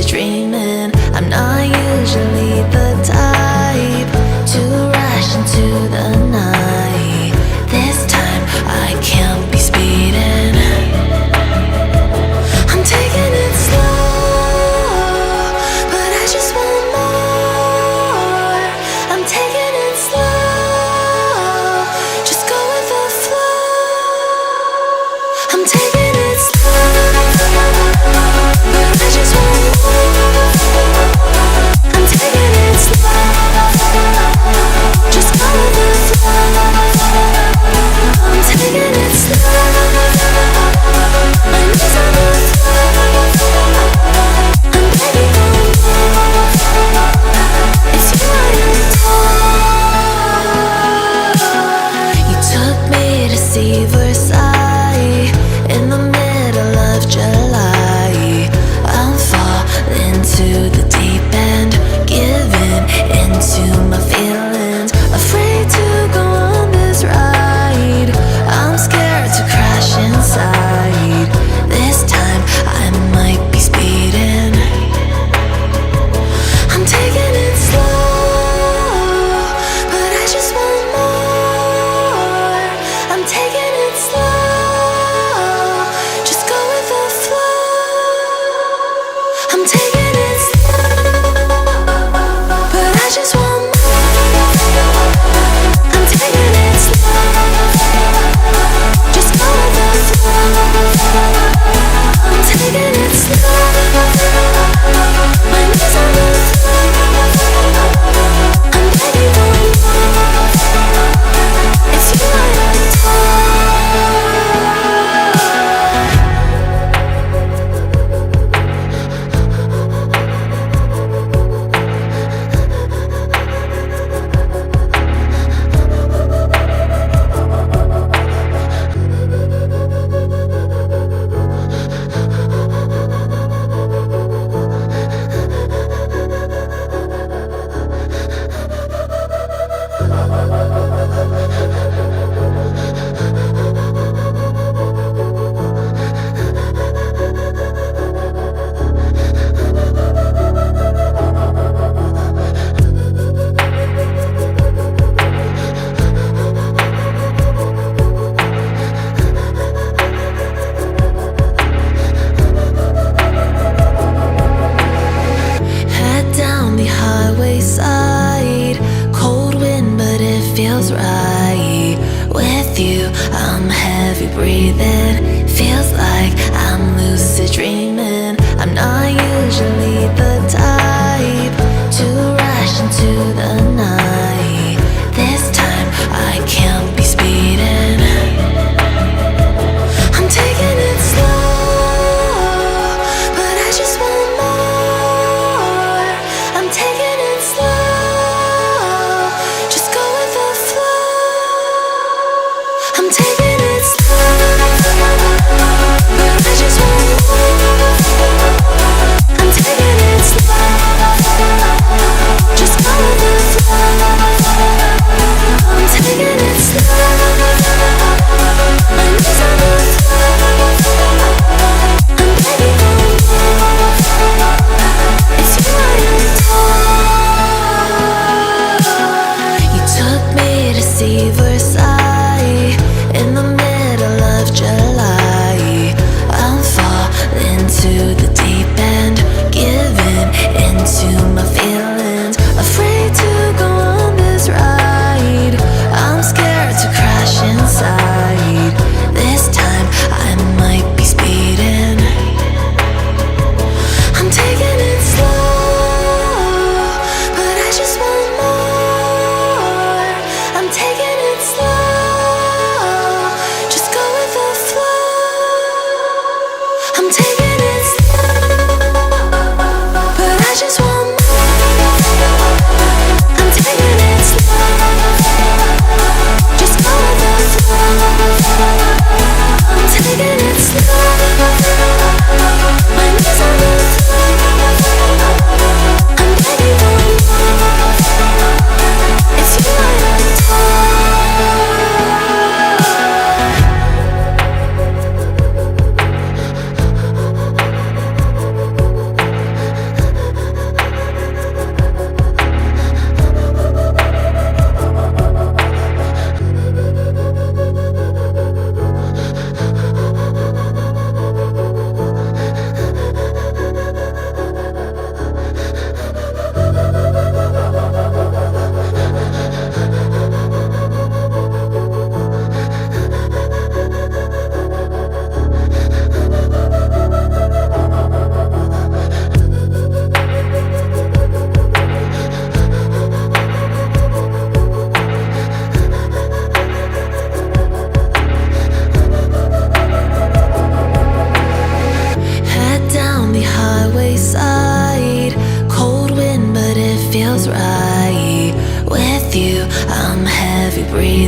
dreaming. I'm not usually the type to rush into the night. This time I can't be speeding. I'm taking it slow, but I just want more. I'm taking it slow, just go with the flow. I'm taking it slow, but I just want more.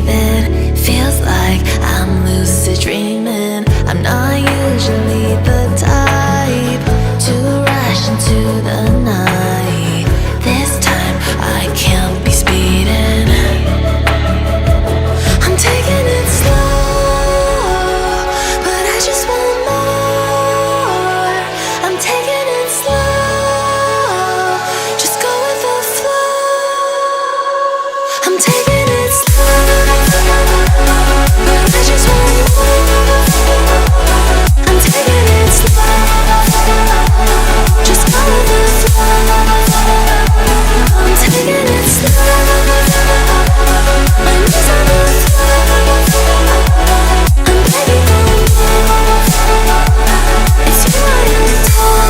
breathing. Feels like I'm lucid dreaming. I'm not usually the type to rush into the night. This time I can't be speeding. I'm taking it slow, but I just want more. I'm taking it slow, just go with the flow. I'm taking it slow, but I just want more. I'm taking it slow, just go with the flow. I'm taking it slow, my knees on the floor. I'm begging for more. It's you I adore.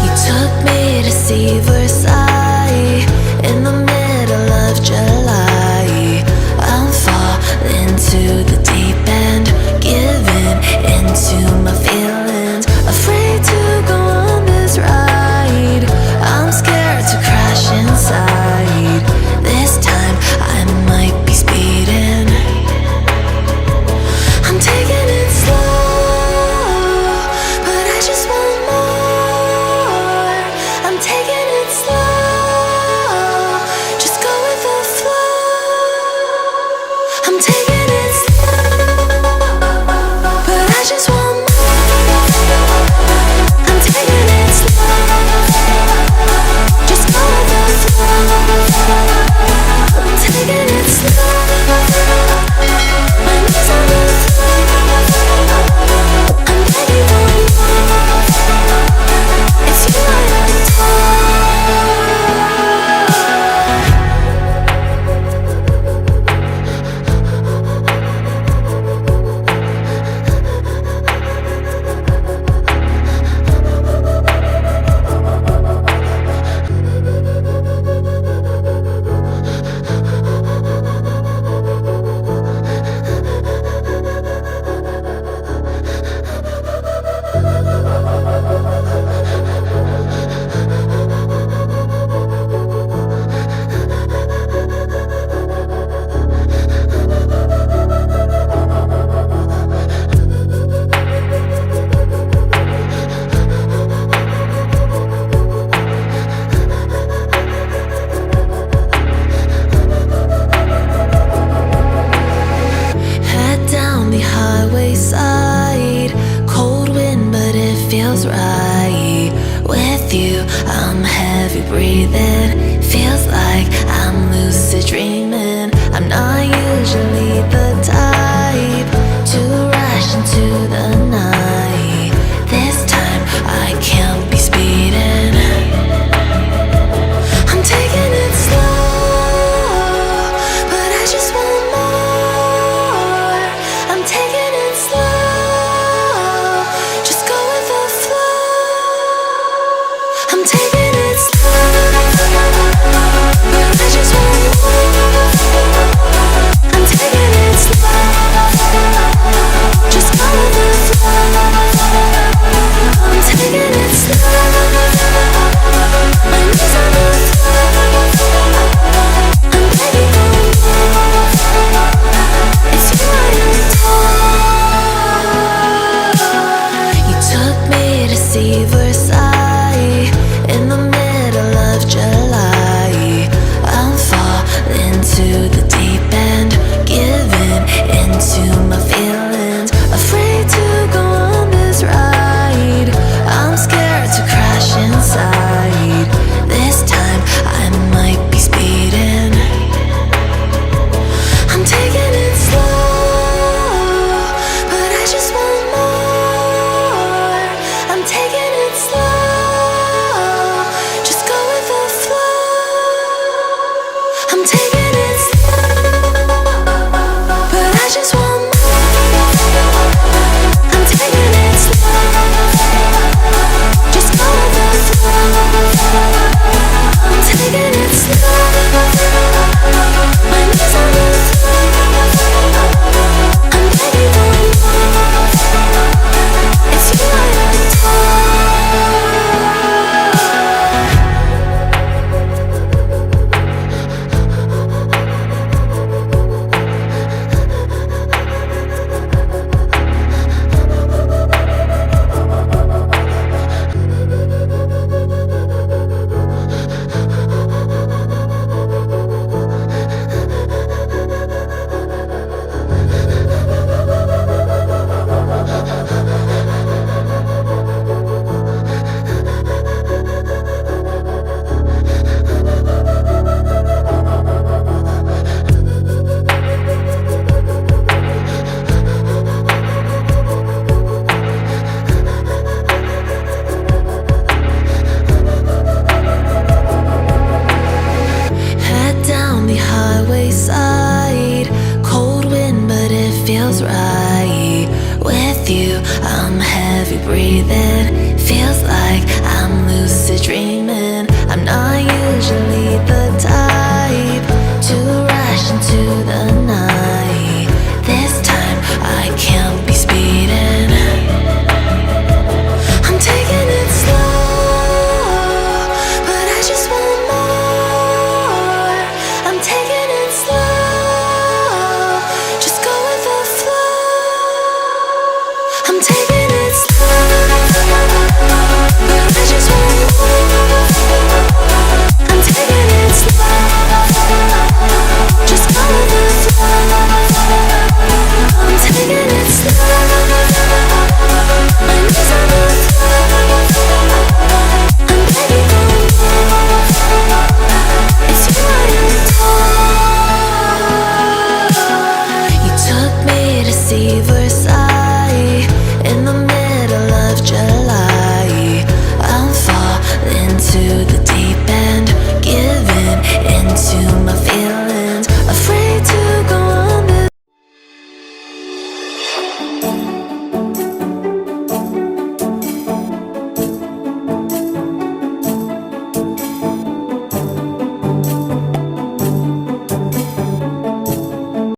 You took me to see Versailles in the middle of July. I'm falling to the deep end, giving into my feelings, afraid to go on this ride. I'm scared to crash inside. This time I might be speeding. I'm taking it slow, but I just want more. I'm taking it slow, just go with the flow. I'm taking it slow, but I just want more. I'm taking it slow, just go with the flow. I'm taking it slow, my knees on the floor. I'm begging for more. It's you I head down the highway side. Cold wind, but it feels right. With you, I'm heavy breathing. Feels like I'm lucid dreaming. I'm not usually the type to rush into the night. This time I can't be speeding. I'm taking it slow, but I just want more. I'm taking it slow, just go with the flow. I'm taking it slow, but I just want more. I'm taking it slow, just go with the flow. I'm taking it slow, my knees on the floor. I'm begging for more. It's you I adore. You took me to see Versailles in the middle of July. I'm falling to the deep end, giving into my feelings, afraid to go on this ride. I'm scared to crash inside. This time I might be speeding. I'm taking it slow, but I just want more. I'm taking it slow, just go with the flow. I'm taking it slow, but I just want more. in the middle of July. I'm falling to the deep end, giving into my feelings.